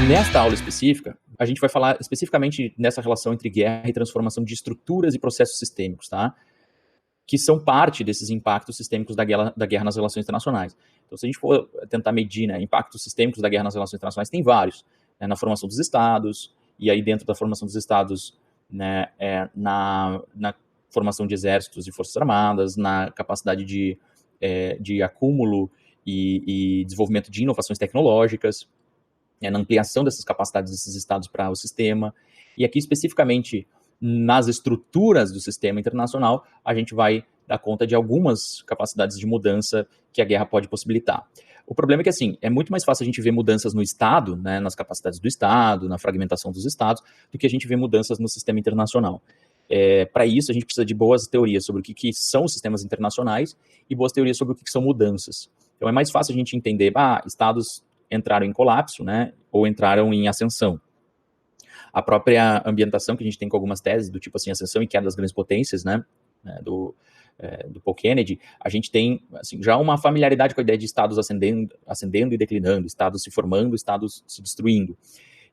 Nesta aula específica, a gente vai falar especificamente nessa relação entre guerra e transformação de estruturas e processos sistêmicos, tá? Que são parte desses impactos sistêmicos da guerra nas relações internacionais. Então, se a gente for tentar medir, né, impactos sistêmicos da guerra nas relações internacionais, tem vários, né, na formação dos estados, e aí dentro da formação dos estados, né, na formação de exércitos e forças armadas, na capacidade de acúmulo e desenvolvimento de inovações tecnológicas, na ampliação dessas capacidades desses estados para o sistema, e aqui especificamente nas estruturas do sistema internacional, a gente vai dar conta de algumas capacidades de mudança que a guerra pode possibilitar. O problema é que, assim, é muito mais fácil a gente ver mudanças no Estado, né, nas capacidades do Estado, na fragmentação dos Estados, do que a gente ver mudanças no sistema internacional. Para isso, a gente precisa de boas teorias sobre o que são os sistemas internacionais e boas teorias sobre o que são mudanças. Então, é mais fácil a gente entender, Estados entraram em colapso, né, ou entraram em ascensão. A própria ambientação que a gente tem com algumas teses, do tipo assim, ascensão e queda das grandes potências, né, do Paul Kennedy, a gente tem assim, já uma familiaridade com a ideia de estados ascendendo e declinando, estados se formando, estados se destruindo.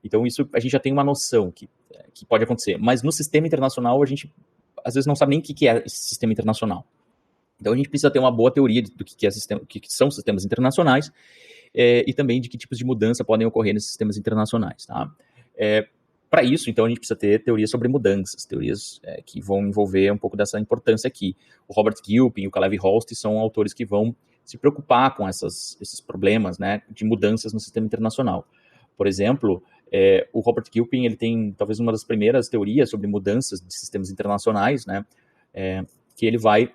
Então isso a gente já tem uma noção que pode acontecer. Mas no sistema internacional a gente às vezes não sabe nem o que é esse sistema internacional. Então a gente precisa ter uma boa teoria do que são sistemas internacionais e também de que tipos de mudança podem ocorrer nesses sistemas internacionais, tá? Para isso, então, a gente precisa ter teorias sobre mudanças, teorias que vão envolver um pouco dessa importância aqui. O Robert Gilpin e o Kalev Holst são autores que vão se preocupar com esses problemas, né, de mudanças no sistema internacional. Por exemplo, o Robert Gilpin ele tem talvez uma das primeiras teorias sobre mudanças de sistemas internacionais, né, que ele vai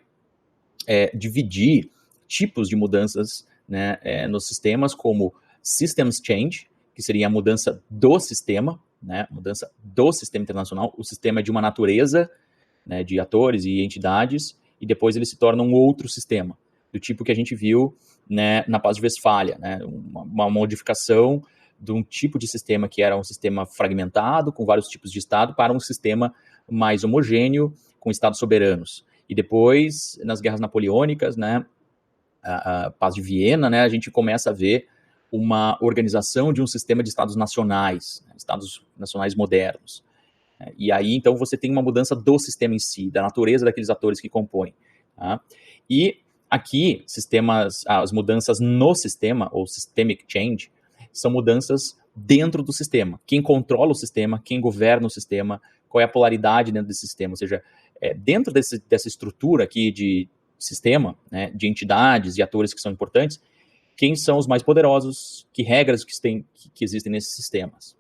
dividir tipos de mudanças, né, nos sistemas como systems change, que seria a mudança do sistema, né, mudança do sistema internacional. O sistema é de uma natureza, né, de atores e entidades, e depois ele se torna um outro sistema, do tipo que a gente viu, né, na Paz de Westfália, né, uma modificação de um tipo de sistema que era um sistema fragmentado, com vários tipos de Estado, para um sistema mais homogêneo, com Estados soberanos. E depois, nas guerras napoleônicas, né, a Paz de Viena, né, a gente começa a ver uma organização de um sistema de estados nacionais, né, estados nacionais modernos. E aí, então, você tem uma mudança do sistema em si, da natureza daqueles atores que compõem. Tá? E aqui, as mudanças no sistema, ou systemic change, são mudanças dentro do sistema. Quem controla o sistema, quem governa o sistema, qual é a polaridade dentro desse sistema, ou seja, dentro dessa estrutura aqui de sistema, né, de entidades e atores que são importantes, quem são os mais poderosos, que regras que existem nesses sistemas.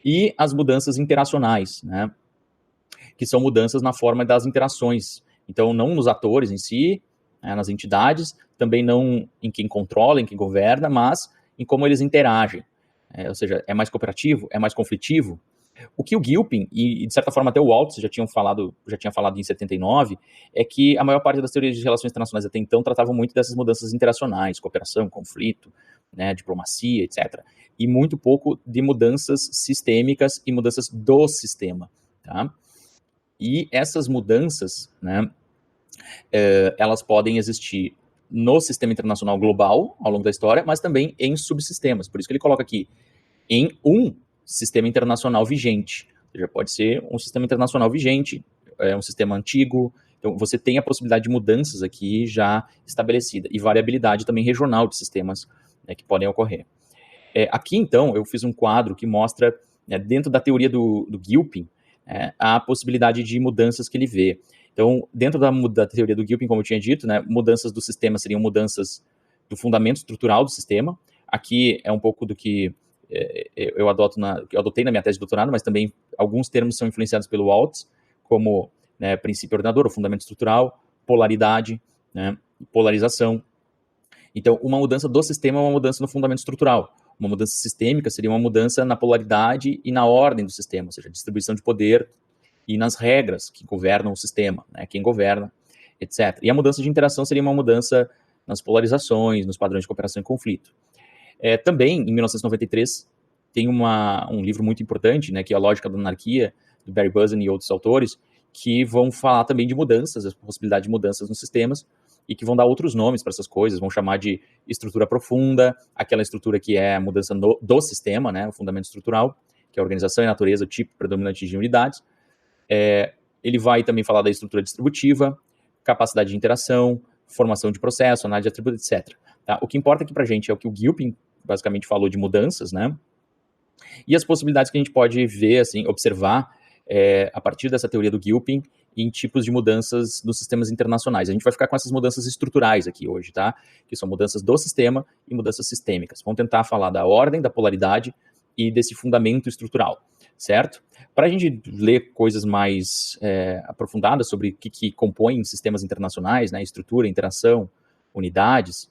E as mudanças interacionais, né, que são mudanças na forma das interações. Então, não nos atores em si, né, nas entidades, também não em quem controla, em quem governa, mas em como eles interagem. Ou seja, é mais cooperativo, é mais conflitivo. O que o Gilpin, e de certa forma até o Waltz já tinha falado em 79, é que a maior parte das teorias de relações internacionais até então tratavam muito dessas mudanças interacionais, cooperação, conflito, né, diplomacia, etc. E muito pouco de mudanças sistêmicas e mudanças do sistema. Tá? E essas mudanças, né, elas podem existir no sistema internacional global, ao longo da história, mas também em subsistemas. Por isso que ele coloca aqui, em um sistema internacional vigente. Ou seja, pode ser um sistema internacional vigente, um sistema antigo. Então, você tem a possibilidade de mudanças aqui já estabelecida. E variabilidade também regional de sistemas, né, que podem ocorrer. Aqui, então, eu fiz um quadro que mostra, né, dentro da teoria do Gilpin, a possibilidade de mudanças que ele vê. Então, dentro da teoria do Gilpin, como eu tinha dito, né, mudanças do sistema seriam mudanças do fundamento estrutural do sistema. Aqui é um pouco do que eu adotei na minha tese de doutorado, mas também alguns termos são influenciados pelo Waltz, como, né, princípio ordenador, ou fundamento estrutural, polaridade, né, polarização. Então, uma mudança do sistema é uma mudança no fundamento estrutural. Uma mudança sistêmica seria uma mudança na polaridade e na ordem do sistema, ou seja, distribuição de poder e nas regras que governam o sistema, né, quem governa, etc. E a mudança de interação seria uma mudança nas polarizações, nos padrões de cooperação e conflito. Também, em 1993, tem um livro muito importante, né, que é A Lógica da Anarquia, do Barry Buzan e outros autores, que vão falar também de mudanças, a possibilidade de mudanças nos sistemas, e que vão dar outros nomes para essas coisas, vão chamar de estrutura profunda, aquela estrutura que é a mudança do sistema, né, o fundamento estrutural, que é a organização e a natureza, o tipo predominante de unidades. Ele vai também falar da estrutura distributiva, capacidade de interação, formação de processo, análise de atributos, etc. Tá? O que importa aqui para a gente é o que o Gilpin basicamente falou de mudanças, né? E as possibilidades que a gente pode ver, assim, observar a partir dessa teoria do Gilpin em tipos de mudanças nos sistemas internacionais. A gente vai ficar com essas mudanças estruturais aqui hoje, tá? Que são mudanças do sistema e mudanças sistêmicas. Vamos tentar falar da ordem, da polaridade e desse fundamento estrutural, certo? Para a gente ler coisas mais aprofundadas sobre o que compõem sistemas internacionais, né? Estrutura, interação, unidades,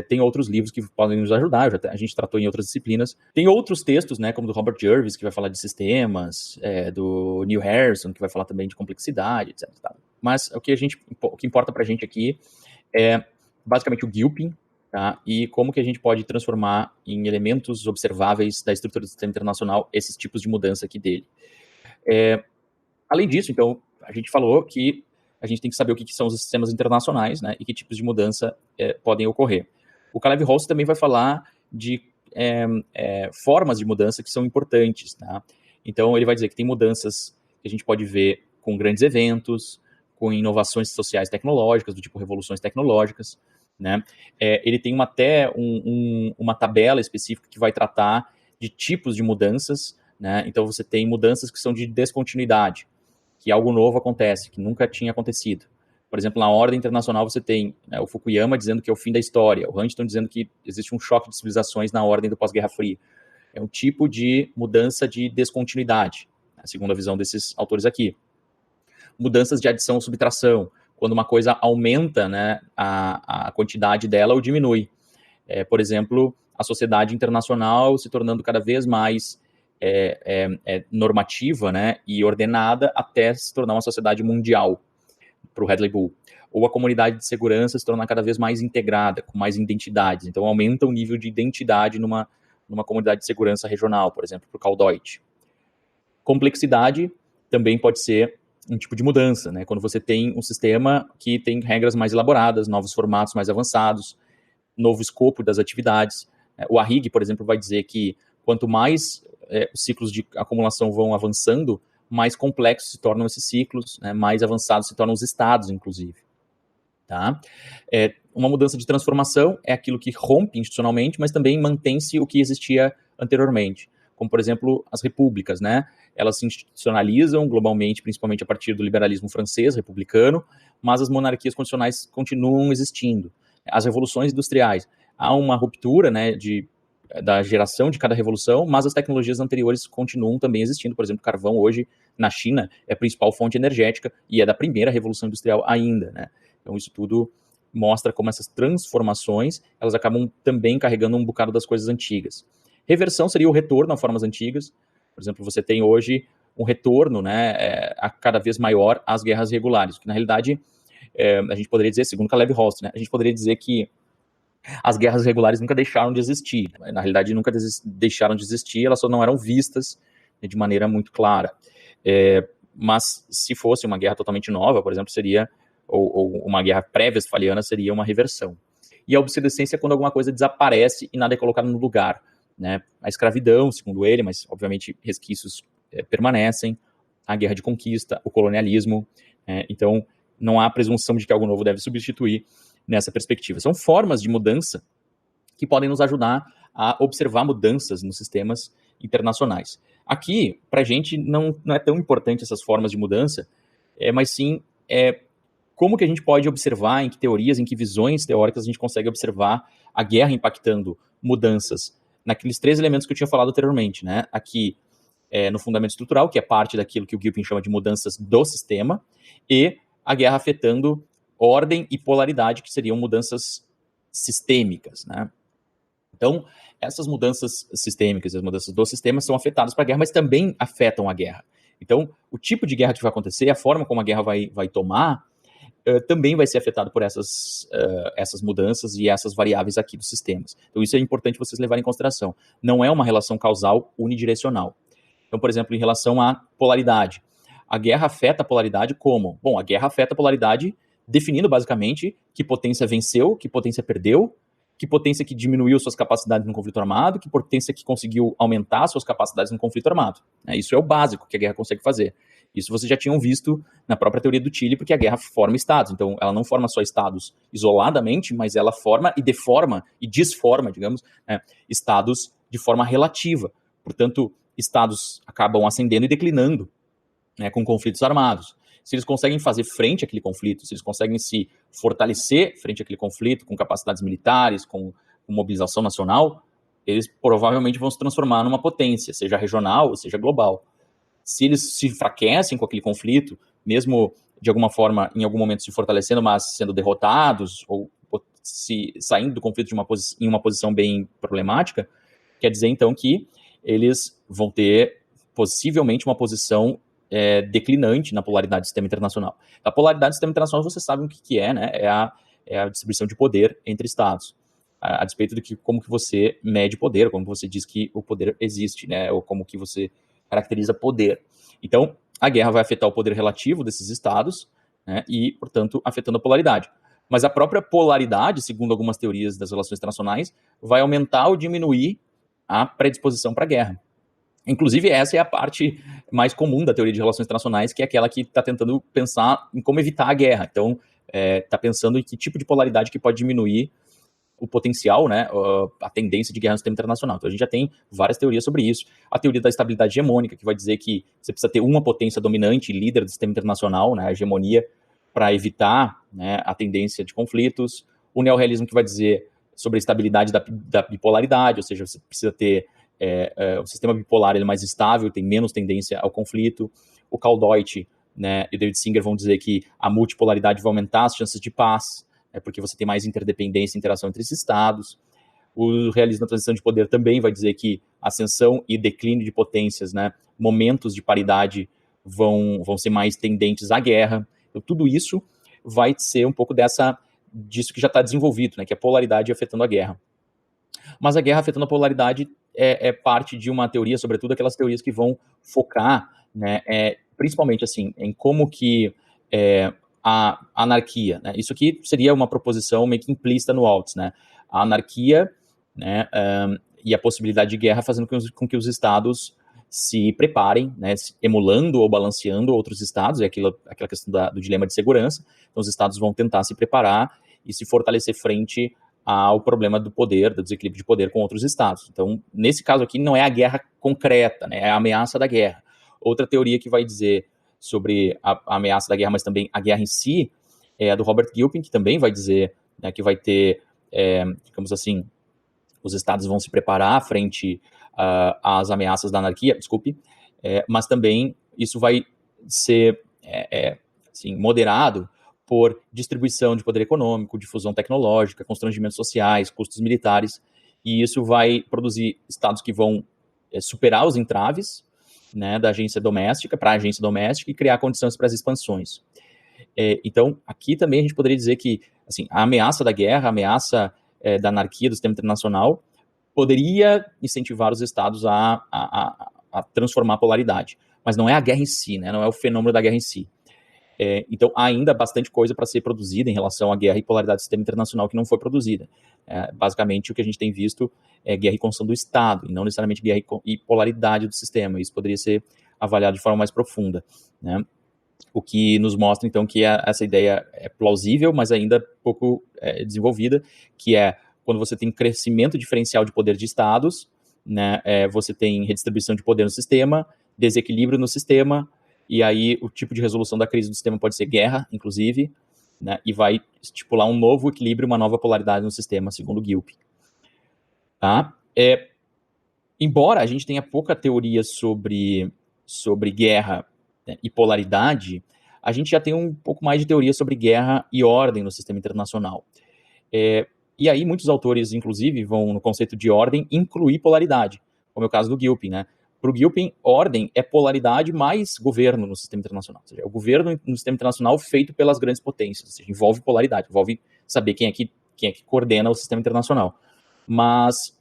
tem outros livros que podem nos ajudar, a gente tratou em outras disciplinas. Tem outros textos, né, como do Robert Jervis, que vai falar de sistemas, do Neil Harrison, que vai falar também de complexidade, etc. Tá? Mas o que importa para a gente aqui é basicamente o Gilpin, tá? E como que a gente pode transformar em elementos observáveis da estrutura do sistema internacional esses tipos de mudança aqui dele. Além disso, então, a gente falou que a gente tem que saber o que são os sistemas internacionais, né, e que tipos de mudança podem ocorrer. O Kalev-Holtz também vai falar de formas de mudança que são importantes, tá? Então, ele vai dizer que tem mudanças que a gente pode ver com grandes eventos, com inovações sociais tecnológicas, do tipo revoluções tecnológicas, né? Ele tem até uma tabela específica que vai tratar de tipos de mudanças, né? Então, você tem mudanças que são de descontinuidade, que algo novo acontece, que nunca tinha acontecido. Por exemplo, na ordem internacional você tem o Fukuyama dizendo que é o fim da história, o Huntington dizendo que existe um choque de civilizações na ordem do pós-Guerra Fria. É um tipo de mudança de descontinuidade, segundo a visão desses autores aqui. Mudanças de adição ou subtração, quando uma coisa aumenta, né, a quantidade dela ou diminui. Por exemplo, a sociedade internacional se tornando cada vez mais normativa, né, e ordenada até se tornar uma sociedade mundial, para o Hadley Bull. Ou a comunidade de segurança se tornar cada vez mais integrada, com mais identidades. Então, aumenta o nível de identidade numa comunidade de segurança regional, por exemplo, para o Karl Deutsch. Complexidade também pode ser um tipo de mudança, né? Quando você tem um sistema que tem regras mais elaboradas, novos formatos mais avançados, novo escopo das atividades. O Arrighi, por exemplo, vai dizer que quanto mais os ciclos de acumulação vão avançando, mais complexos se tornam esses ciclos, né? Mais avançados se tornam os estados, inclusive. Tá? Uma mudança de transformação é aquilo que rompe institucionalmente, mas também mantém-se o que existia anteriormente, como, por exemplo, as repúblicas, né? Elas se institucionalizam globalmente, principalmente a partir do liberalismo francês, republicano, mas as monarquias constitucionais continuam existindo. As revoluções industriais, há uma ruptura, né, da geração de cada revolução, mas as tecnologias anteriores continuam também existindo. Por exemplo, carvão hoje, na China, é a principal fonte energética e é da primeira revolução industrial ainda, né? Então, isso tudo mostra como essas transformações, elas acabam também carregando um bocado das coisas antigas. Reversão seria o retorno a formas antigas. Por exemplo, você tem hoje um retorno, né, a cada vez maior às guerras regulares, que na realidade, a gente poderia dizer, segundo Kalev-Holtz, né, a gente poderia dizer que as guerras regulares nunca deixaram de existir. Na realidade, nunca deixaram de existir, elas só não eram vistas de maneira muito clara. Mas se fosse uma guerra totalmente nova, por exemplo, seria, ou uma guerra pré-westfaliana, seria uma reversão. E a obsolescência é quando alguma coisa desaparece e nada é colocado no lugar, né? A escravidão, segundo ele, mas obviamente resquícios permanecem, a guerra de conquista, o colonialismo, então não há presunção de que algo novo deve substituir nessa perspectiva. São formas de mudança que podem nos ajudar a observar mudanças nos sistemas internacionais. Aqui, para a gente, não é tão importante essas formas de mudança, mas sim como que a gente pode observar, em que teorias, em que visões teóricas a gente consegue observar a guerra impactando mudanças naqueles 3 elementos que eu tinha falado anteriormente, né? Aqui, no fundamento estrutural, que é parte daquilo que o Gilpin chama de mudanças do sistema, e a guerra afetando ordem e polaridade, que seriam mudanças sistêmicas, né? Então, essas mudanças sistêmicas, as mudanças do sistema são afetadas para a guerra, mas também afetam a guerra. Então, o tipo de guerra que vai acontecer, a forma como a guerra vai tomar, também vai ser afetado por essas mudanças e essas variáveis aqui dos sistemas. Então, isso é importante vocês levarem em consideração. Não é uma relação causal unidirecional. Então, por exemplo, em relação à polaridade. A guerra afeta a polaridade como? Bom, a guerra afeta a polaridade definindo basicamente que potência venceu, que potência perdeu, que potência que diminuiu suas capacidades no conflito armado, que potência que conseguiu aumentar suas capacidades no conflito armado. Isso é o básico que a guerra consegue fazer. Isso vocês já tinham visto na própria teoria do Tilly, porque a guerra forma estados. Então, ela não forma só estados isoladamente, mas ela forma e deforma e desforma, digamos, estados de forma relativa. Portanto, estados acabam ascendendo e declinando, com conflitos armados. Se eles conseguem fazer frente àquele conflito, se eles conseguem se fortalecer frente àquele conflito, com capacidades militares, com mobilização nacional, eles provavelmente vão se transformar numa potência, seja regional ou seja global. Se eles se enfraquecem com aquele conflito, mesmo de alguma forma, em algum momento se fortalecendo, mas sendo derrotados, ou se saindo do conflito em uma posição bem problemática, quer dizer então que eles vão ter possivelmente uma posição declinante na polaridade do sistema internacional. A polaridade do sistema internacional, você sabe o que é, né? É a distribuição de poder entre estados. A despeito de como que você mede poder, como você diz que o poder existe, né? Ou como que você caracteriza poder. Então, a guerra vai afetar o poder relativo desses estados, né? E, portanto, afetando a polaridade. Mas a própria polaridade, segundo algumas teorias das relações internacionais, vai aumentar ou diminuir a predisposição para a guerra. Inclusive, essa é a parte mais comum da teoria de relações internacionais, que é aquela que está tentando pensar em como evitar a guerra. Então, está pensando em que tipo de polaridade que pode diminuir o potencial, né, a tendência de guerra no sistema internacional. Então, a gente já tem várias teorias sobre isso. A teoria da estabilidade hegemônica, que vai dizer que você precisa ter uma potência dominante e líder do sistema internacional, né, a hegemonia, para evitar, né, a tendência de conflitos. O neorrealismo, que vai dizer sobre a estabilidade da bipolaridade, ou seja, você precisa ter o sistema bipolar ele é mais estável, tem menos tendência ao conflito. O Karl Deutsch, né, e David Singer vão dizer que a multipolaridade vai aumentar as chances de paz, porque você tem mais interdependência e interação entre esses estados. O realismo da transição de poder também vai dizer que ascensão e declínio de potências, né, momentos de paridade vão ser mais tendentes à guerra. Então, tudo isso vai ser um pouco disso que já está desenvolvido, né, que é a polaridade afetando a guerra. Mas a guerra afetando a polaridade é parte de uma teoria, sobretudo aquelas teorias que vão focar, né, principalmente assim, em como que a anarquia, né, isso aqui seria uma proposição meio que implícita no Altz, né, a anarquia, né, e a possibilidade de guerra fazendo com que os estados se preparem, né, emulando ou balanceando outros estados, aquela questão do dilema de segurança. Então os estados vão tentar se preparar e se fortalecer frente ao problema do poder, do desequilíbrio de poder com outros estados. Então, nesse caso aqui, não é a guerra concreta, né, é a ameaça da guerra. Outra teoria que vai dizer sobre a ameaça da guerra, mas também a guerra em si, é a do Robert Gilpin, que também vai dizer, né, que vai ter, digamos assim, os estados vão se preparar frente às ameaças da anarquia, mas também isso vai ser assim, moderado por distribuição de poder econômico, difusão tecnológica, constrangimentos sociais, custos militares, e isso vai produzir estados que vão superar os entraves, né, da agência doméstica para a agência doméstica e criar condições para as expansões. Então, aqui também a gente poderia dizer que assim, a ameaça da guerra, a ameaça da anarquia do sistema internacional poderia incentivar os estados a transformar a polaridade, mas não é a guerra em si, né, não é o fenômeno da guerra em si. Então, há ainda bastante coisa para ser produzida em relação à guerra e polaridade do sistema internacional que não foi produzida. Basicamente, o que a gente tem visto é guerra e construção do Estado, e não necessariamente guerra e polaridade do sistema. Isso poderia ser avaliado de forma mais profunda, né? O que nos mostra, então, que essa ideia é plausível, mas ainda pouco desenvolvida, que é quando você tem crescimento diferencial de poder de Estados, né, você tem redistribuição de poder no sistema, desequilíbrio no sistema, e aí o tipo de resolução da crise do sistema pode ser guerra, inclusive, né, e vai estipular um novo equilíbrio, uma nova polaridade no sistema, segundo Gilpin. Tá? Embora a gente tenha pouca teoria sobre guerra, né, e polaridade, a gente já tem um pouco mais de teoria sobre guerra e ordem no sistema internacional. E aí muitos autores, inclusive, vão no conceito de ordem incluir polaridade, como é o caso do Gilpin, né? Para o Gilpin, ordem é polaridade mais governo no sistema internacional. Ou seja, é o governo no sistema internacional feito pelas grandes potências. Ou seja, envolve polaridade, envolve saber quem é que coordena o sistema internacional. Mas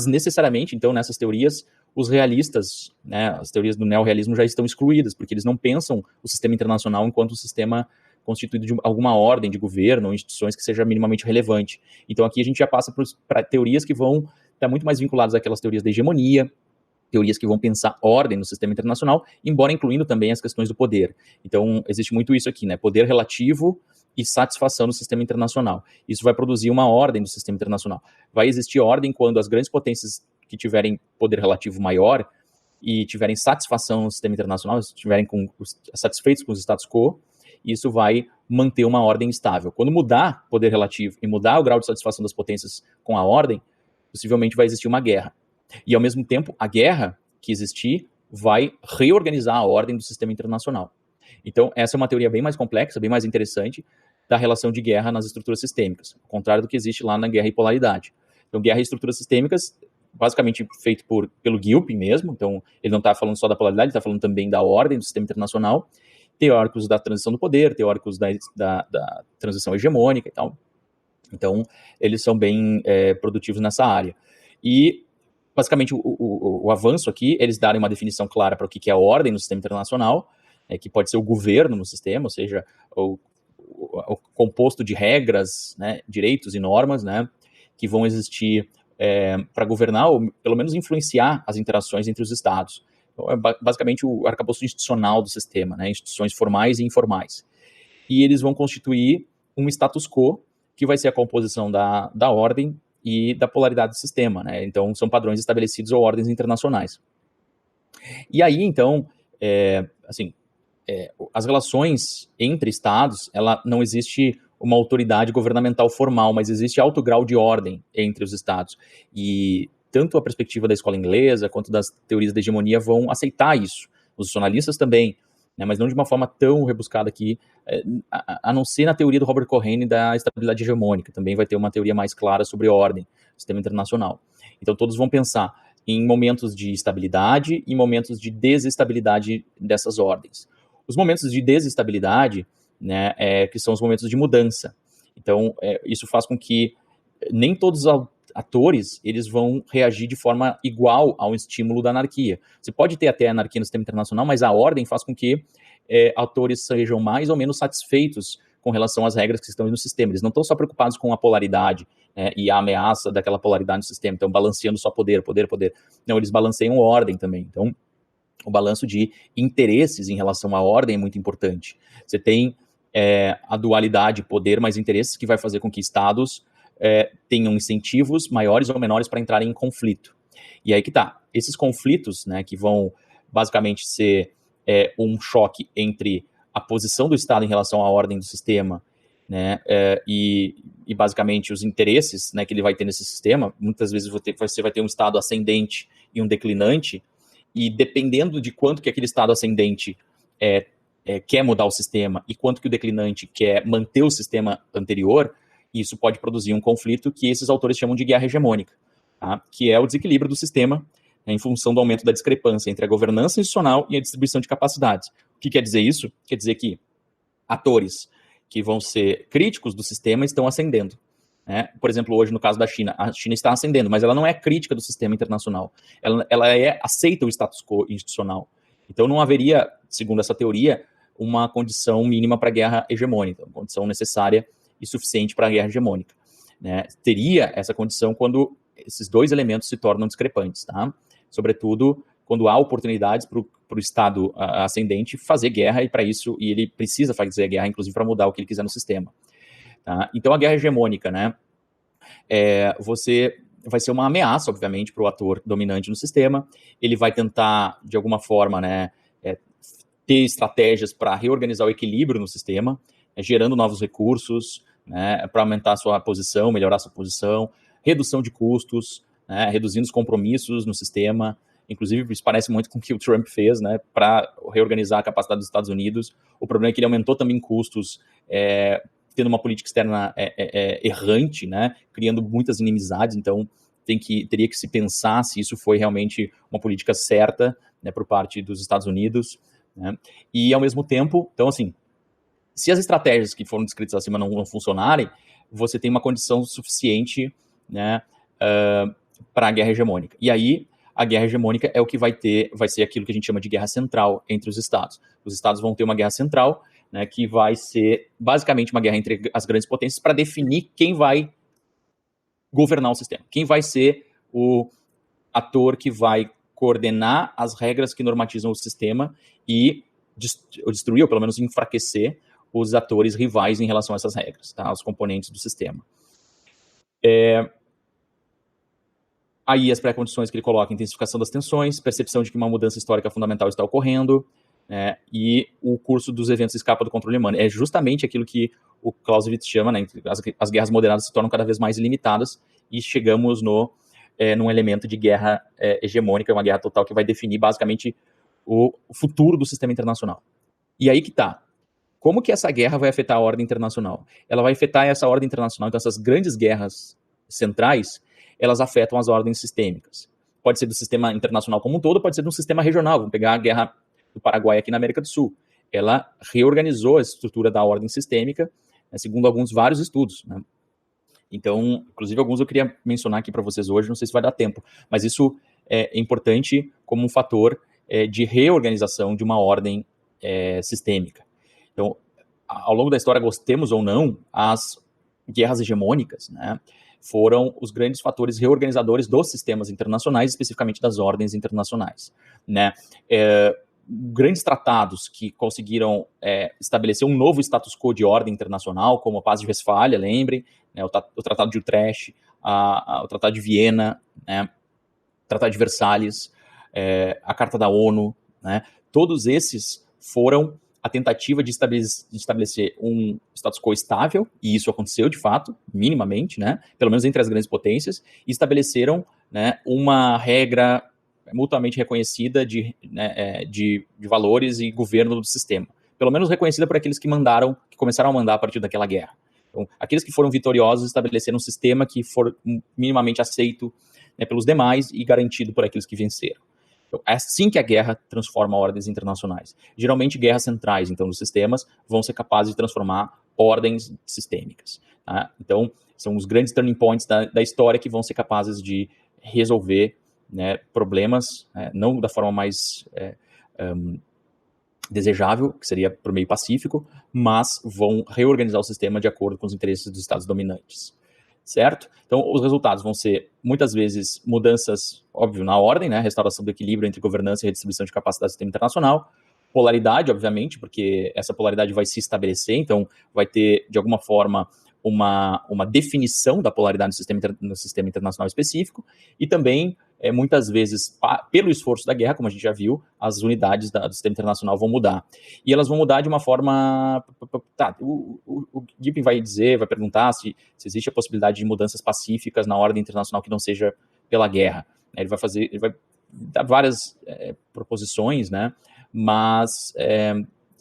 necessariamente, então, nessas teorias, os realistas, né, as teorias do neorrealismo já estão excluídas, porque eles não pensam o sistema internacional enquanto um sistema constituído de alguma ordem de governo ou instituições que seja minimamente relevante. Então aqui a gente já passa para teorias que vão estar muito mais vinculadas àquelas teorias da hegemonia, teorias que vão pensar ordem no sistema internacional, embora incluindo também as questões do poder. Então, existe muito isso aqui, né? Poder relativo e satisfação no sistema internacional. Isso vai produzir uma ordem no sistema internacional. Vai existir ordem quando as grandes potências que tiverem poder relativo maior e tiverem satisfação no sistema internacional, estiverem satisfeitos com os status quo, isso vai manter uma ordem estável. Quando mudar poder relativo e mudar o grau de satisfação das potências com a ordem, possivelmente vai existir uma guerra. E, ao mesmo tempo, a guerra que existir vai reorganizar a ordem do sistema internacional. Então, essa é uma teoria bem mais complexa, bem mais interessante, da relação de guerra nas estruturas sistêmicas, ao contrário do que existe lá na guerra e polaridade. Então, guerra e estruturas sistêmicas, basicamente feito pelo Gilpin mesmo, então ele não está falando só da polaridade, está falando também da ordem do sistema internacional, teóricos da transição do poder, teóricos da transição hegemônica e tal. Então, eles são bem produtivos nessa área. E basicamente, o avanço aqui, eles darem uma definição clara para o que é a ordem no sistema internacional, que pode ser o governo no sistema, ou seja, o composto de regras, né, direitos e normas, né, que vão existir para governar, ou pelo menos influenciar as interações entre os estados. Então, é basicamente o arcabouço institucional do sistema, né, instituições formais e informais. E eles vão constituir um status quo, que vai ser a composição da ordem e da polaridade do sistema, né? Então, são padrões estabelecidos ou ordens internacionais. E aí, então, as relações entre estados, ela não existe uma autoridade governamental formal, mas existe alto grau de ordem entre os estados. E tanto a perspectiva da escola inglesa quanto das teorias da hegemonia vão aceitar isso. Os nacionalistas também, né, mas não de uma forma tão rebuscada aqui, a não ser na teoria do Robert Cohen da estabilidade hegemônica. Também vai ter uma teoria mais clara sobre ordem, sistema internacional. Então todos vão pensar em momentos de estabilidade e momentos de desestabilidade dessas ordens. Os momentos de desestabilidade, né, que são os momentos de mudança. Então isso faz com que nem todos os atores eles vão reagir de forma igual ao estímulo da anarquia. Você pode ter até anarquia no sistema internacional, mas a ordem faz com que atores sejam mais ou menos satisfeitos com relação às regras que estão no sistema. Eles não estão só preocupados com a polaridade, né, e a ameaça daquela polaridade no sistema, então balanceando só poder. Não, eles balanceiam ordem também. Então, o balanço de interesses em relação à ordem é muito importante. Você tem a dualidade poder mais interesses, que vai fazer com que estados tenham incentivos maiores ou menores para entrarem em conflito. E aí que tá. Esses conflitos, né, que vão basicamente ser um choque entre a posição do Estado em relação à ordem do sistema, né, e basicamente os interesses, né, que ele vai ter nesse sistema. Muitas vezes você vai ter um Estado ascendente e um declinante, e dependendo de quanto que aquele Estado ascendente quer mudar o sistema e quanto que o declinante quer manter o sistema anterior, isso pode produzir um conflito que esses autores chamam de guerra hegemônica, tá? Que é o desequilíbrio do sistema, né, em função do aumento da discrepância entre a governança institucional e a distribuição de capacidades. O que quer dizer isso? Quer dizer que atores que vão ser críticos do sistema estão ascendendo. Né? Por exemplo, hoje no caso da China, a China está ascendendo, mas ela não é crítica do sistema internacional. Ela aceita o status quo institucional. Então não haveria, segundo essa teoria, uma condição mínima para a guerra hegemônica, uma condição necessária e suficiente para a guerra hegemônica. Né? Teria essa condição quando esses dois elementos se tornam discrepantes, tá? Sobretudo quando há oportunidades para o Estado ascendente fazer guerra, e para isso, e ele precisa fazer guerra, inclusive para mudar o que ele quiser no sistema. Tá? Então a guerra hegemônica, né, você vai ser uma ameaça, obviamente, para o ator dominante no sistema. Ele vai tentar, de alguma forma, né, ter estratégias para reorganizar o equilíbrio no sistema, gerando novos recursos, né, para aumentar a sua posição, melhorar a sua posição, redução de custos, né, reduzindo os compromissos no sistema. Inclusive, isso parece muito com o que o Trump fez, né, para reorganizar a capacidade dos Estados Unidos. O problema é que ele aumentou também custos, tendo uma política externa errante, né, criando muitas inimizades. Então, teria que se pensar se isso foi realmente uma política certa, né, por parte dos Estados Unidos. Né, e, ao mesmo tempo, então, assim, se as estratégias que foram descritas acima não funcionarem, você tem uma condição suficiente, né, para a guerra hegemônica. E aí, a guerra hegemônica é o que vai ser aquilo que a gente chama de guerra central entre os estados. Os estados vão ter uma guerra central, né, que vai ser basicamente uma guerra entre as grandes potências para definir quem vai governar o sistema, quem vai ser o ator que vai coordenar as regras que normatizam o sistema e destruir, ou pelo menos enfraquecer, os atores rivais em relação a essas regras, tá? Os componentes do sistema. Aí as pré-condições que ele coloca: intensificação das tensões, percepção de que uma mudança histórica fundamental está ocorrendo, né, e o curso dos eventos escapa do controle humano. É justamente aquilo que o Clausewitz chama, né, as guerras moderadas se tornam cada vez mais limitadas e chegamos num elemento de guerra hegemônica, uma guerra total que vai definir basicamente o futuro do sistema internacional. E aí que tá. Como que essa guerra vai afetar a ordem internacional? Ela vai afetar essa ordem internacional, então essas grandes guerras centrais, elas afetam as ordens sistêmicas. Pode ser do sistema internacional como um todo, pode ser de um sistema regional. Vamos pegar a guerra do Paraguai aqui na América do Sul. Ela reorganizou a estrutura da ordem sistêmica, né, segundo vários estudos, né? Então, inclusive alguns eu queria mencionar aqui para vocês hoje, não sei se vai dar tempo, mas isso é importante como um fator de reorganização de uma ordem sistêmica. Então, ao longo da história, gostemos ou não, as guerras hegemônicas, né, foram os grandes fatores reorganizadores dos sistemas internacionais, especificamente das ordens internacionais, né? Grandes tratados que conseguiram estabelecer um novo status quo de ordem internacional, como a Paz de Westfália, lembrem, né, o Tratado de Utrecht, o Tratado de Viena, né, o Tratado de Versalhes, a Carta da ONU, né, todos esses foram a tentativa de estabelecer um status quo estável, e isso aconteceu de fato, minimamente, né, pelo menos entre as grandes potências, e estabeleceram, né, uma regra mutuamente reconhecida de valores e governo do sistema. Pelo menos reconhecida por aqueles que começaram a mandar a partir daquela guerra. Então, aqueles que foram vitoriosos estabeleceram um sistema que for minimamente aceito, né, pelos demais e garantido por aqueles que venceram. Então, é assim que a guerra transforma ordens internacionais. Geralmente, guerras centrais, então, dos sistemas, vão ser capazes de transformar ordens sistêmicas. Tá? Então, são os grandes turning points da história que vão ser capazes de resolver, né, problemas, não da forma mais desejável, que seria por meio pacífico, mas vão reorganizar o sistema de acordo com os interesses dos estados dominantes. Certo? Então, os resultados vão ser, muitas vezes, mudanças, óbvio, na ordem, né? Restauração do equilíbrio entre governança e redistribuição de capacidade do sistema internacional. Polaridade, obviamente, porque essa polaridade vai se estabelecer, então vai ter, de alguma forma, uma definição da polaridade no sistema internacional específico, e também, muitas vezes, pelo esforço da guerra, como a gente já viu, as unidades do sistema internacional vão mudar. E elas vão mudar de uma forma... Tá, o Gibbon vai perguntar se existe a possibilidade de mudanças pacíficas na ordem internacional que não seja pela guerra. Ele vai dar várias proposições, né? Mas,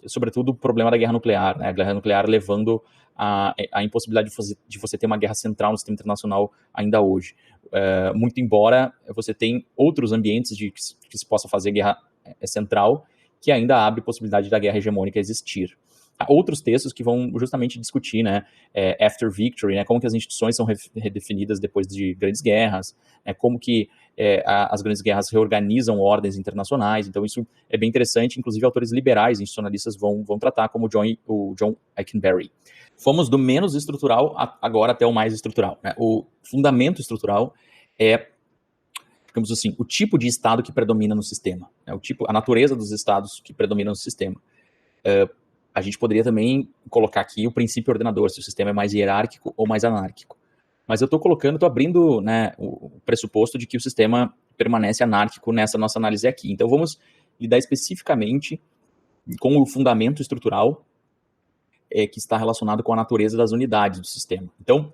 sobretudo, o problema da guerra nuclear, né? A guerra nuclear levando a impossibilidade de você ter uma guerra central no sistema internacional ainda hoje. Muito embora você tenha outros ambientes que se possa fazer guerra central, que ainda abre possibilidade da guerra hegemônica existir. Há outros textos que vão justamente discutir, né, after victory, né, como que as instituições são redefinidas depois de grandes guerras, como que as grandes guerras reorganizam ordens internacionais. Então isso é bem interessante, inclusive autores liberais, institucionalistas vão tratar, como o John Eikenberry. Fomos do menos estrutural agora até o mais estrutural, né? O fundamento estrutural é, digamos assim, o tipo de Estado que predomina no sistema, né? A natureza dos Estados que predominam no sistema. A gente poderia também colocar aqui o princípio ordenador, se o sistema é mais hierárquico ou mais anárquico. Mas eu estou abrindo, né, o pressuposto de que o sistema permanece anárquico nessa nossa análise aqui. Então vamos lidar especificamente com o fundamento estrutural que está relacionado com a natureza das unidades do sistema. Então,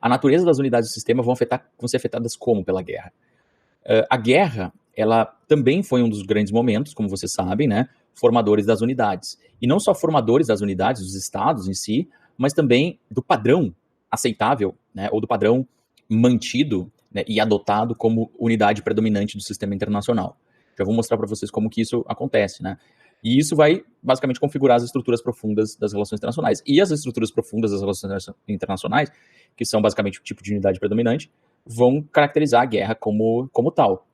a natureza das unidades do sistema vão ser afetadas como pela guerra? A guerra, ela também foi um dos grandes momentos, como vocês sabem, né, formadores das unidades. E não só formadores das unidades, dos estados em si, mas também do padrão aceitável, né, ou do padrão mantido, né, e adotado como unidade predominante do sistema internacional. Já vou mostrar para vocês como que isso acontece, né? E isso vai, basicamente, configurar as estruturas profundas das relações internacionais. E as estruturas profundas das relações internacionais, que são, basicamente, o tipo de unidade predominante, vão caracterizar a guerra como tal.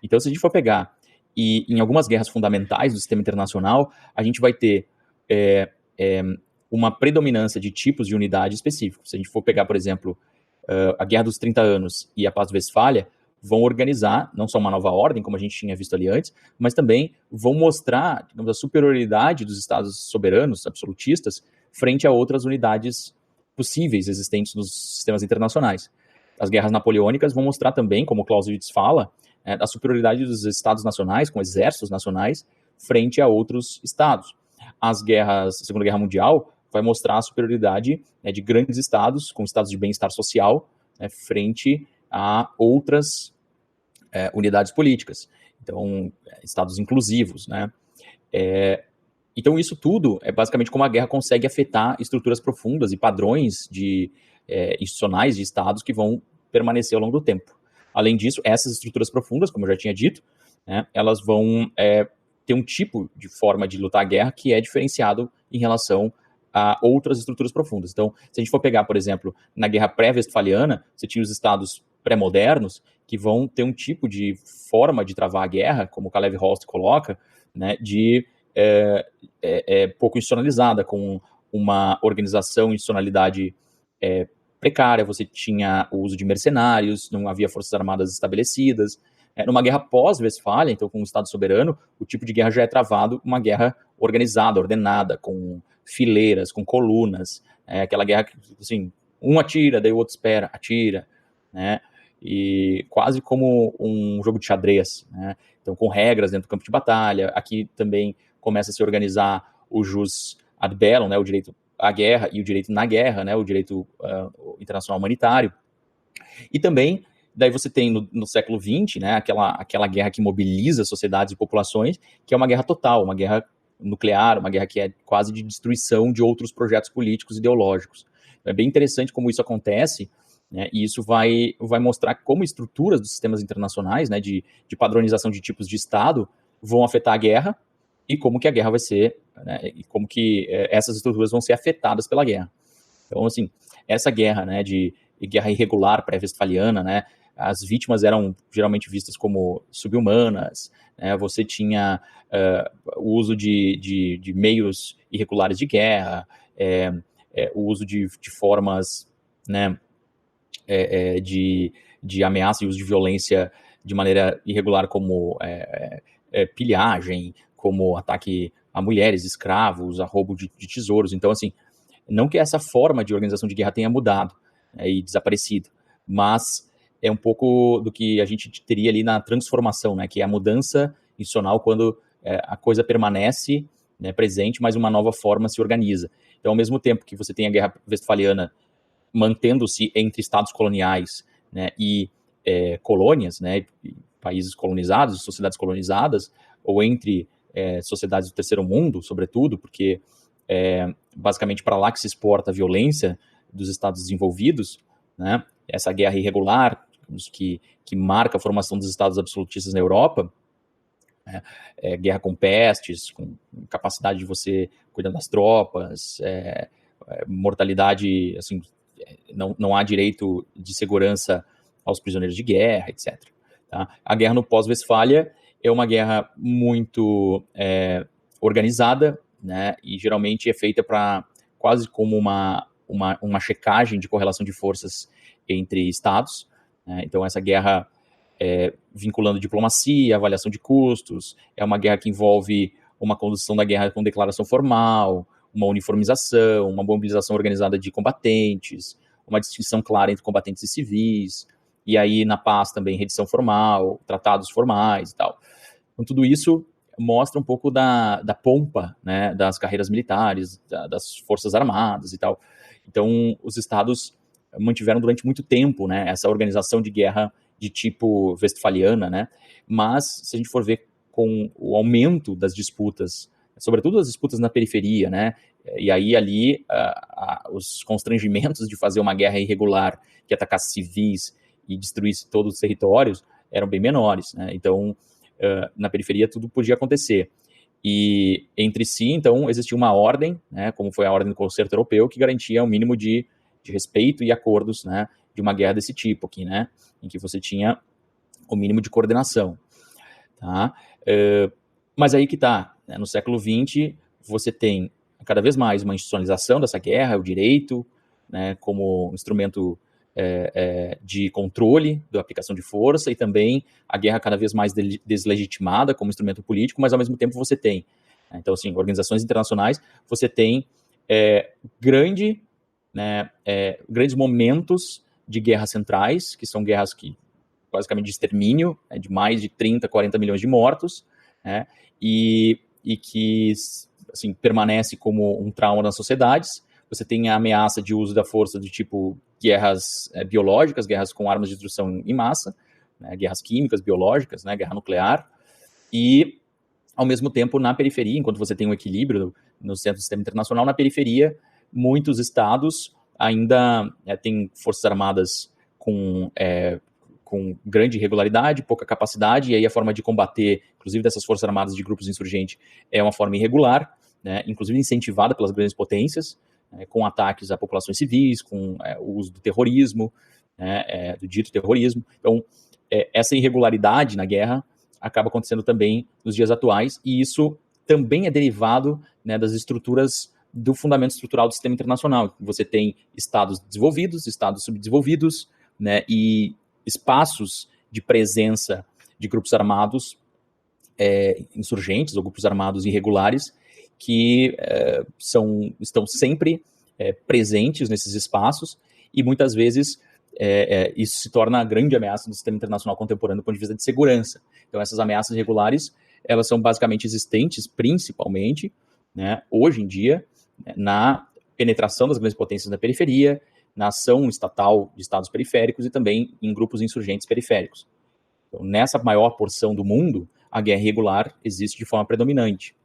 Então, se a gente for pegar, e em algumas guerras fundamentais do sistema internacional, a gente vai ter uma predominância de tipos de unidade específicos. Se a gente for pegar, por exemplo, a Guerra dos 30 Anos e a Paz de Westfália, vão organizar não só uma nova ordem, como a gente tinha visto ali antes, mas também vão mostrar, digamos, a superioridade dos estados soberanos, absolutistas, frente a outras unidades possíveis existentes nos sistemas internacionais. As guerras napoleônicas vão mostrar também, como Clausewitz fala, a superioridade dos estados nacionais, com exércitos nacionais, frente a outros estados. A Segunda Guerra Mundial vai mostrar a superioridade de grandes estados, com estados de bem-estar social, frente a outras unidades políticas. Então, estados inclusivos, né? Então, isso tudo é basicamente como a guerra consegue afetar estruturas profundas e padrões institucionais de estados que vão permanecer ao longo do tempo. Além disso, essas estruturas profundas, como eu já tinha dito, elas vão ter um tipo de forma de lutar a guerra que é diferenciado em relação a outras estruturas profundas. Então, se a gente for pegar, por exemplo, na guerra pré-westfaliana, você tinha os estados pré-modernos que vão ter um tipo de forma de travar a guerra, como o Kalev-Holst coloca, né, pouco institucionalizada, com uma organização e institucionalidade precária. Você tinha o uso de mercenários, não havia forças armadas estabelecidas. Numa guerra pós-Westfália, então com um Estado soberano, o tipo de guerra já é travado uma guerra organizada, ordenada, com fileiras, com colunas, aquela guerra que, assim, um atira, daí o outro espera, atira, né? E quase como um jogo de xadrez, né? Então, com regras dentro do campo de batalha. Aqui também começa a se organizar o jus ad bellum, né? O direito à guerra e o direito na guerra, né? O direito internacional humanitário. E também, daí você tem no século XX, né? Aquela guerra que mobiliza sociedades e populações, que é uma guerra total, uma guerra nuclear, uma guerra que é quase de destruição de outros projetos políticos e ideológicos. É bem interessante como isso acontece, né, e isso vai mostrar como estruturas dos sistemas internacionais, né, de padronização de tipos de Estado, vão afetar a guerra e como que a guerra vai ser, né, e como que essas estruturas vão ser afetadas pela guerra. Então, assim, essa guerra, né, de guerra irregular pré-westfaliana, né, as vítimas eram geralmente vistas como subhumanas, né, você tinha o uso de meios irregulares de guerra, o uso de formas, né, de ameaça e uso de violência de maneira irregular, como pilhagem, como ataque a mulheres, escravos, a roubo de tesouros. Então, assim, não que essa forma de organização de guerra tenha mudado e desaparecido, mas é um pouco do que a gente teria ali na transformação, né, que é a mudança institucional quando a coisa permanece, né, presente, mas uma nova forma se organiza. Então, ao mesmo tempo que você tem a Guerra Westfaliana mantendo-se entre estados coloniais, né, e colônias, né, países colonizados, sociedades colonizadas, ou entre sociedades do terceiro mundo, sobretudo, porque basicamente para lá que se exporta a violência dos estados desenvolvidos, né, essa guerra irregular que marca a formação dos estados absolutistas na Europa, guerra com pestes, com capacidade de você cuidar das tropas, mortalidade, assim, não há direito de segurança aos prisioneiros de guerra, etc. Tá? A guerra no pós-Westfália é uma guerra muito organizada, né, e geralmente é feita para quase como uma checagem de correlação de forças entre estados, né? Então essa guerra vinculando diplomacia, avaliação de custos, é uma guerra que envolve uma condução da guerra com declaração formal, uma uniformização, uma mobilização organizada de combatentes, uma distinção clara entre combatentes e civis, e aí na paz também redição formal, tratados formais e tal. Então tudo isso mostra um pouco da pompa, né, das carreiras militares, das forças armadas e tal. Então os estados mantiveram durante muito tempo, né, essa organização de guerra de tipo westfaliana, né, mas se a gente for ver com o aumento das disputas, sobretudo as disputas na periferia, né, e aí ali os constrangimentos de fazer uma guerra irregular que atacasse civis e destruísse todos os territórios eram bem menores, né, então na periferia tudo podia acontecer. E entre si, então, existia uma ordem, né, como foi a ordem do Concerto Europeu, que garantia um mínimo de respeito e acordos, né, de uma guerra desse tipo aqui, né, em que você tinha o mínimo de coordenação. Tá? Mas aí que tá, né, no século XX, você tem cada vez mais uma institucionalização dessa guerra, o direito, né, como instrumento de controle da aplicação de força, e também a guerra cada vez mais deslegitimada como instrumento político, mas ao mesmo tempo você tem, então assim, organizações internacionais, você tem grandes momentos de guerras centrais, que são guerras que basicamente de extermínio, de mais de 30, 40 milhões de mortos, né, e que assim, permanece como um trauma nas sociedades. Você tem a ameaça de uso da força de tipo guerras biológicas, guerras com armas de destruição em massa, né, guerras químicas, biológicas, né, guerra nuclear, e ao mesmo tempo na periferia, enquanto você tem um equilíbrio no centro do sistema internacional, na periferia muitos estados ainda têm forças armadas com grande irregularidade, pouca capacidade, e aí a forma de combater, inclusive dessas forças armadas de grupos insurgentes, é uma forma irregular, né, inclusive incentivada pelas grandes potências, com ataques a populações civis, com o uso do terrorismo, do dito terrorismo. Então, essa irregularidade na guerra acaba acontecendo também nos dias atuais, e isso também é derivado, né, das estruturas do fundamento estrutural do sistema internacional. Você tem estados desenvolvidos, estados subdesenvolvidos, né, e espaços de presença de grupos armados insurgentes ou grupos armados irregulares que estão sempre presentes nesses espaços, e muitas vezes isso se torna a grande ameaça do sistema internacional contemporâneo do ponto de vista de segurança. Então essas ameaças irregulares, elas são basicamente existentes, principalmente, né, hoje em dia, na penetração das grandes potências na periferia, na ação estatal de estados periféricos e também em grupos insurgentes periféricos. Então, nessa maior porção do mundo, a guerra irregular existe de forma predominante.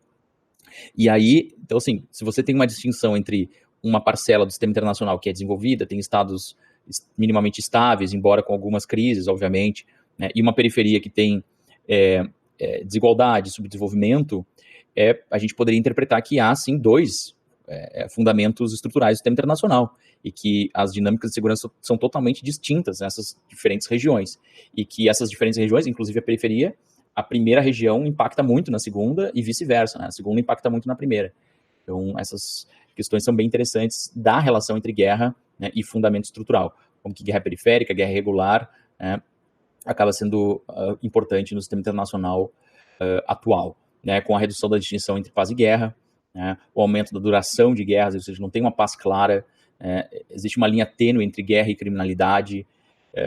E aí, então assim, se você tem uma distinção entre uma parcela do sistema internacional que é desenvolvida, tem estados minimamente estáveis, embora com algumas crises, obviamente, né, e uma periferia que tem desigualdade, subdesenvolvimento, a gente poderia interpretar que há, sim, dois fundamentos estruturais do sistema internacional, e que as dinâmicas de segurança são totalmente distintas nessas diferentes regiões, e que essas diferentes regiões, inclusive a periferia, a primeira região impacta muito na segunda e vice-versa, né? A segunda impacta muito na primeira. Então, essas questões são bem interessantes da relação entre guerra, né, e fundamento estrutural, como que guerra periférica, guerra regular, né, acaba sendo importante no sistema internacional atual, né, com a redução da distinção entre paz e guerra, né, o aumento da duração de guerras, ou seja, não tem uma paz clara, existe uma linha tênue entre guerra e criminalidade,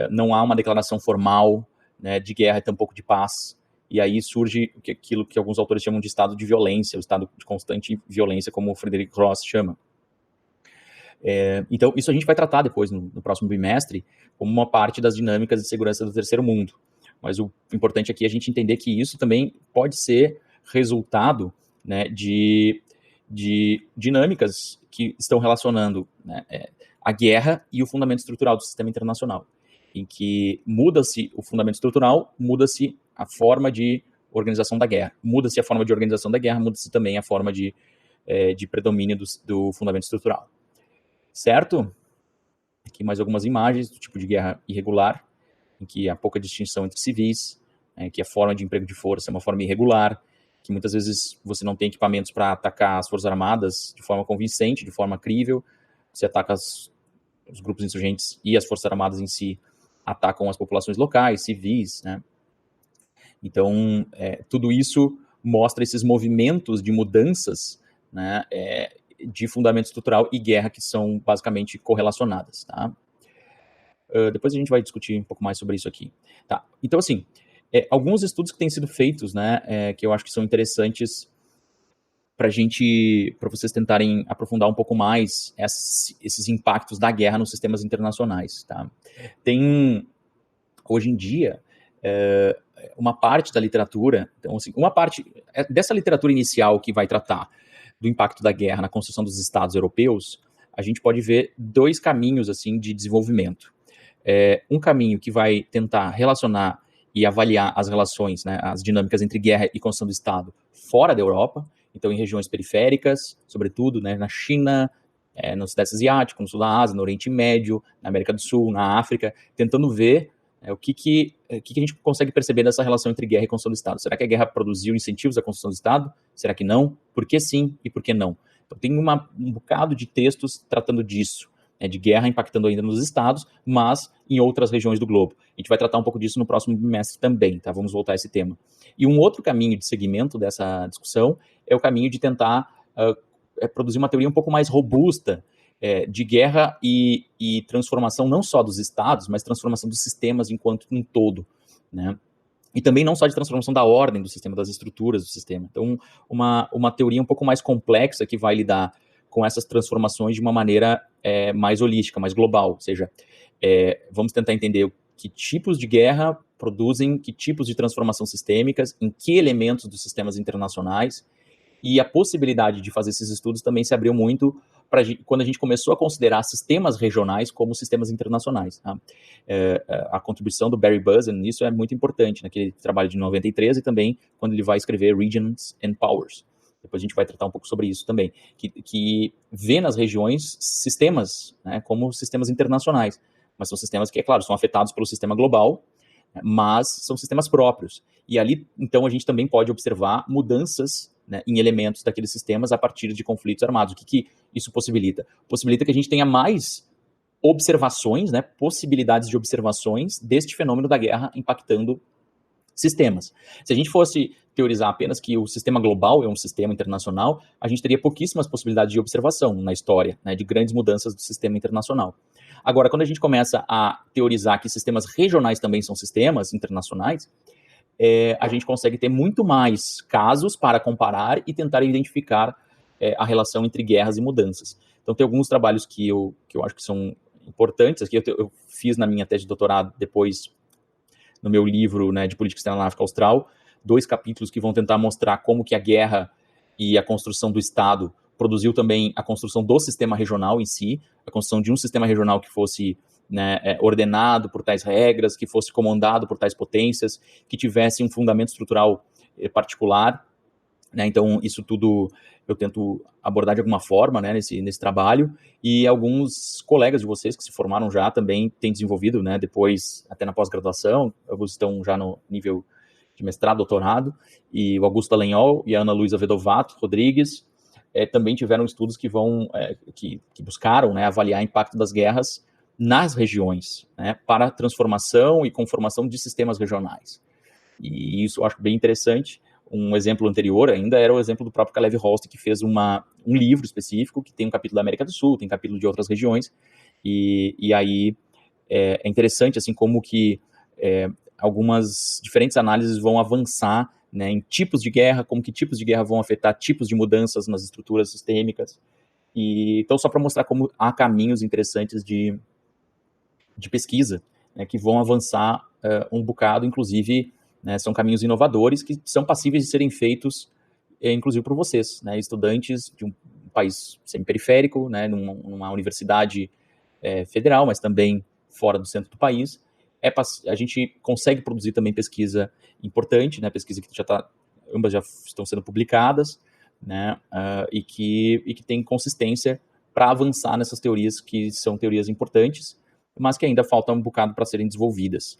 não há uma declaração formal, né, de guerra e tampouco de paz, e aí surge aquilo que alguns autores chamam de estado de violência, o estado de constante violência, como o Frederick Ross chama. Então, isso a gente vai tratar depois, no próximo bimestre, como uma parte das dinâmicas de segurança do terceiro mundo. Mas o importante aqui é a gente entender que isso também pode ser resultado, né, de dinâmicas que estão relacionando, né, a guerra e o fundamento estrutural do sistema internacional, em que muda-se o fundamento estrutural, muda-se a forma de organização da guerra. Muda-se a forma de organização da guerra, muda-se também a forma de predomínio do fundamento estrutural. Certo? Aqui mais algumas imagens do tipo de guerra irregular, em que há pouca distinção entre civis, que a forma de emprego de força é uma forma irregular, que muitas vezes você não tem equipamentos para atacar as forças armadas de forma convincente, de forma crível, você ataca os grupos insurgentes e as forças armadas em si atacam as populações locais, civis, né? Então, tudo isso mostra esses movimentos de mudanças, né, de fundamento estrutural e guerra que são basicamente correlacionadas, tá? Depois a gente vai discutir um pouco mais sobre isso aqui. Tá, então assim, alguns estudos que têm sido feitos, né, que eu acho que são interessantes para vocês tentarem aprofundar um pouco mais esses impactos da guerra nos sistemas internacionais, tá? Tem, hoje em dia, uma parte da literatura, então assim, uma parte dessa literatura inicial que vai tratar do impacto da guerra na construção dos estados europeus, a gente pode ver dois caminhos assim de desenvolvimento. Um caminho que vai tentar relacionar e avaliar as relações, né, as dinâmicas entre guerra e construção do Estado fora da Europa, então em regiões periféricas, sobretudo, né, na China, no Sudeste Asiático, no Sul da Ásia, no Oriente Médio, na América do Sul, na África, tentando ver o que a gente consegue perceber dessa relação entre guerra e construção do Estado. Será que a guerra produziu incentivos à construção do Estado? Será que não? Por que sim e por que não? Então, tem um bocado de textos tratando disso, né, de guerra impactando ainda nos estados, mas em outras regiões do globo. A gente vai tratar um pouco disso no próximo bimestre também, tá? Vamos voltar a esse tema. E um outro caminho de segmento dessa discussão é o caminho de tentar produzir uma teoria um pouco mais robusta de guerra e transformação não só dos estados, mas transformação dos sistemas enquanto um todo, né? E também não só de transformação da ordem do sistema, das estruturas do sistema. Então, uma teoria um pouco mais complexa que vai lidar com essas transformações de uma maneira mais holística, mais global. Ou seja, vamos tentar entender que tipos de guerra produzem que tipos de transformação sistêmicas, em que elementos dos sistemas internacionais, e a possibilidade de fazer esses estudos também se abriu muito quando a gente começou a considerar sistemas regionais como sistemas internacionais. Tá? A contribuição do Barry Buzan nisso é muito importante, naquele trabalho de 93 e também quando ele vai escrever Regions and Powers. Depois a gente vai tratar um pouco sobre isso também, que vê nas regiões sistemas, né, como sistemas internacionais, mas são sistemas que, é claro, são afetados pelo sistema global, mas são sistemas próprios. E ali, então, a gente também pode observar mudanças, né, em elementos daqueles sistemas a partir de conflitos armados. O que isso possibilita? Possibilita que a gente tenha mais observações, né, possibilidades de observações deste fenômeno da guerra impactando sistemas. Se a gente fosse teorizar apenas que o sistema global é um sistema internacional, a gente teria pouquíssimas possibilidades de observação na história, né, de grandes mudanças do sistema internacional. Agora, quando a gente começa a teorizar que sistemas regionais também são sistemas internacionais, a gente consegue ter muito mais casos para comparar e tentar identificar a relação entre guerras e mudanças. Então, tem alguns trabalhos que eu acho que são importantes. Aqui eu fiz na minha tese de doutorado, depois no meu livro, né, de política externa na África Austral, 2 capítulos que vão tentar mostrar como que a guerra e a construção do Estado produziu também a construção do sistema regional em si, a construção de um sistema regional que fosse, né, ordenado por tais regras, que fosse comandado por tais potências, que tivesse um fundamento estrutural particular, né? Então, isso tudo eu tento abordar de alguma forma, né, nesse trabalho, e alguns colegas de vocês que se formaram já também têm desenvolvido, né, depois, até na pós-graduação, alguns estão já no nível de mestrado, doutorado, e o Augusto Dallagnol e a Ana Luísa Vedovato Rodrigues também tiveram estudos que que buscaram, né, avaliar o impacto das guerras nas regiões, né, para a transformação e conformação de sistemas regionais. E isso eu acho bem interessante. Um exemplo anterior ainda era o exemplo do próprio Kalev Holst, que fez um livro específico, que tem um capítulo da América do Sul, tem capítulo de outras regiões, e aí é interessante, assim, como que algumas diferentes análises vão avançar, né, em tipos de guerra, como que tipos de guerra vão afetar tipos de mudanças nas estruturas sistêmicas. E então, só para mostrar como há caminhos interessantes de pesquisa, né, que vão avançar um bocado, inclusive, né, são caminhos inovadores que são passíveis de serem feitos, inclusive por vocês, né, estudantes de um país semi-periférico, né, numa universidade federal, mas também fora do centro do país. A gente consegue produzir também pesquisa importante, né, pesquisa que ambas já estão sendo publicadas, né, e que tem consistência para avançar nessas teorias que são teorias importantes, mas que ainda faltam um bocado para serem desenvolvidas.